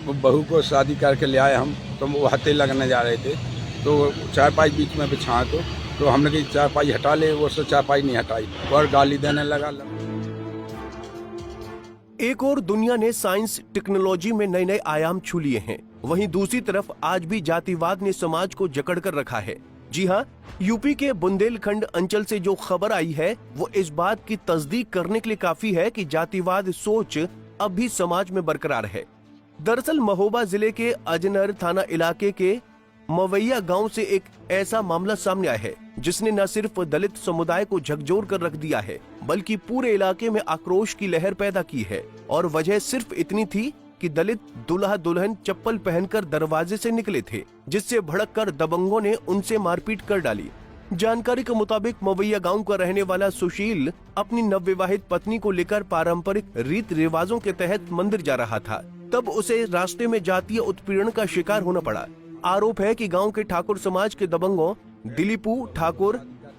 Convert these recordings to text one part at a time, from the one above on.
बहू को शादी करके ले आए हम, तो वो हत्थे लगने जा रहे थे, तो चारपाई बीच में बिछाए तो हमने कही चारपाई हटा ले, वो से चारपाई नहीं हटाई और गाली देने लगा। एक और दुनिया ने साइंस टेक्नोलॉजी में नए नए आयाम छू लिए हैं, वहीं दूसरी तरफ आज भी जातिवाद ने समाज को जकड़ कर रखा है। जी हाँ, यूपी के बुंदेलखंड अंचल से जो खबर आई है वो इस बात की तस्दीक करने के लिए काफी है कि जातिवाद सोच अब भी समाज में बरकरार है। दरअसल महोबा जिले के अजनर थाना इलाके के मवैया गांव से एक ऐसा मामला सामने आया है जिसने न सिर्फ दलित समुदाय को झकझोर कर रख दिया है बल्कि पूरे इलाके में आक्रोश की लहर पैदा की है। और वजह सिर्फ इतनी थी कि दलित दूल्हा दुल्हन चप्पल पहनकर दरवाजे से निकले थे, जिससे भड़ककर दबंगों ने उनसे मारपीट कर डाली। जानकारी के मुताबिक मवैया गांव का रहने वाला सुशील अपनी नवविवाहित पत्नी को लेकर पारंपरिक रीत रिवाजों के तहत मंदिर जा रहा था, तब उसे रास्ते में जातीय उत्पीड़न का शिकार होना पड़ा। आरोप है कि गांव के ठाकुर समाज के दबंगों दिलीपू ठाकुर,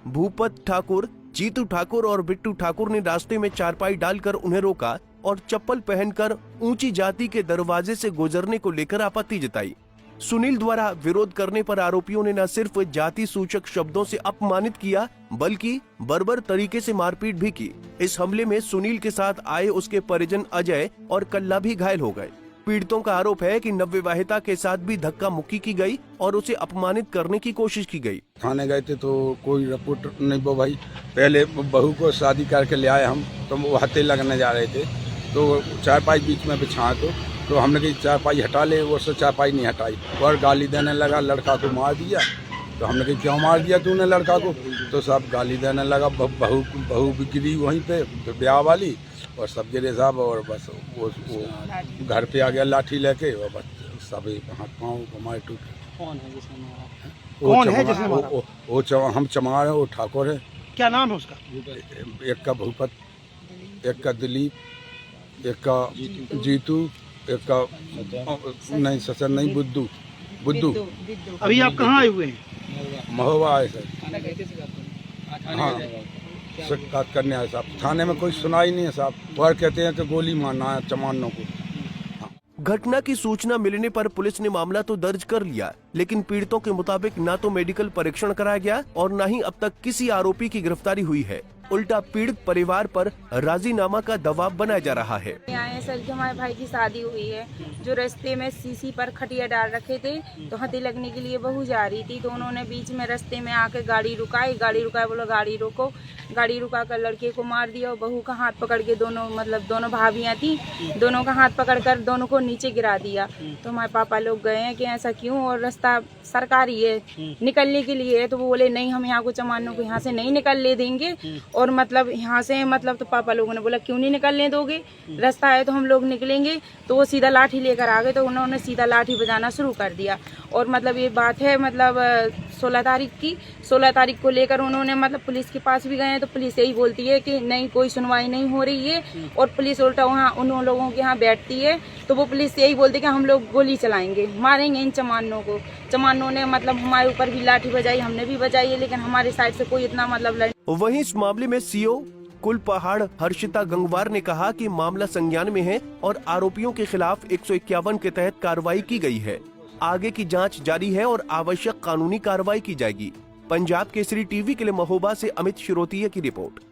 भूपत ठाकुर, जीतू ठाकुर और बिट्टू ठाकुर ने रास्ते में चारपाई डालकर उन्हें रोका और चप्पल पहनकर ऊंची जाति के दरवाजे से गुजरने को लेकर आपत्ति जताई। सुनील द्वारा विरोध करने पर आरोपियों ने न सिर्फ जाति सूचक शब्दों से अपमानित किया बल्कि बर्बर तरीके से मारपीट भी की। इस हमले में सुनील के साथ आए उसके परिजन अजय और कल्ला भी घायल हो गए। पीड़ितों का आरोप है कि नवविवाहिता के साथ भी धक्का मुक्की की गई और उसे अपमानित करने की कोशिश की गई। थाने गए थे तो कोई रिपोर्ट नहीं, वो भाई पहले बहू को शादी करके ले आए हम, तो वो हत्थे लगने जा रहे थे, तो चारपाई बीच में बिछाए तो हमने कही चारपाई हटा ले, वो से चारपाई नहीं हटाई और गाली देने लगा, लड़का को मार दिया। तो हमने कही क्यों मार दिया तूने लड़का को, तो सब गाली देने लगा। बहू भी गिरी वहीं पे ब्याह वाली और सब गिरे साहब, और बस वो घर पे आ गया लाठी लेके और बस सब हाथ पाँव हमारे टूटे। कौन है जिसने मारा? वो हम चमार है, वो ठाकुर है। क्या नाम है उसका? एक का भूपत, एक का दिलीप, एक का जीतू, एक का नहीं ससर नहीं बुद्धू। अभी आप कहाँ आए हुए हैं? महोबा आए सर। हाँ, शिकायत करने आए साहब। थाने में कोई सुनाई नहीं है साहब, और कहते हैं कि गोली मारना है चमानों को। घटना की सूचना मिलने पर पुलिस ने मामला तो दर्ज कर लिया, लेकिन पीड़ितों के मुताबिक न तो मेडिकल परीक्षण कराया गया और न ही अब तक किसी आरोपी की गिरफ्तारी हुई है। उल्टा पीड़ित परिवार पर राजीनामा का दबाव बनाया जा रहा है। आए सर कि हमारे भाई की शादी हुई है, जो रास्ते में सीसी पर खटिया डाल रखे थे, तो हत्थे लगने के लिए बहू जा रही थी, तो उन्होंने बीच में रास्ते में आके गाड़ी रुकाई, बोला गाड़ी रोको, गाड़ी रुका कर लड़के को मार दिया और बहू का हाथ पकड़ के दोनों भाभियां थी, दोनों का हाथ पकड़कर दोनों को नीचे गिरा दिया। तो हमारे पापा लोग गए हैं कि ऐसा क्यों, और रास्ता सरकारी है निकलने के लिए है, तो वो बोले नहीं हम यहाँ को चमानों को यहाँ से नहीं निकलने देंगे, और यहाँ से तो पापा लोगों ने बोला क्यों नहीं निकलने दोगे, रास्ता है तो हम लोग निकलेंगे। तो वो सीधा लाठी लेकर आ गए, तो उन्होंने सीधा लाठी बजाना शुरू कर दिया। और ये बात है 16 तारीख को लेकर उन्होंने पुलिस के पास भी गए हैं, तो पुलिस यही बोलती है कि नहीं कोई सुनवाई नहीं हो रही है, और पुलिस उल्टा वहाँ उन लोगों के यहाँ बैठती है, तो वो पुलिस यही बोलती है कि हम लोग गोली चलाएंगे, मारेंगे इन चमानों को। चमानों ने हमारे ऊपर भी लाठी बजाई, हमने भी बजाई है, लेकिन हमारे साइड से कोई इतना वहीं इस मामले में सीओ कुल पहाड़ हर्षिता गंगवार ने कहा कि मामला संज्ञान में है और आरोपियों के खिलाफ 151 के तहत कार्रवाई की गई है। आगे की जांच जारी है और आवश्यक कानूनी कार्रवाई की जाएगी। पंजाब केसरी टीवी के लिए महोबा से अमित शिरोतिया की रिपोर्ट।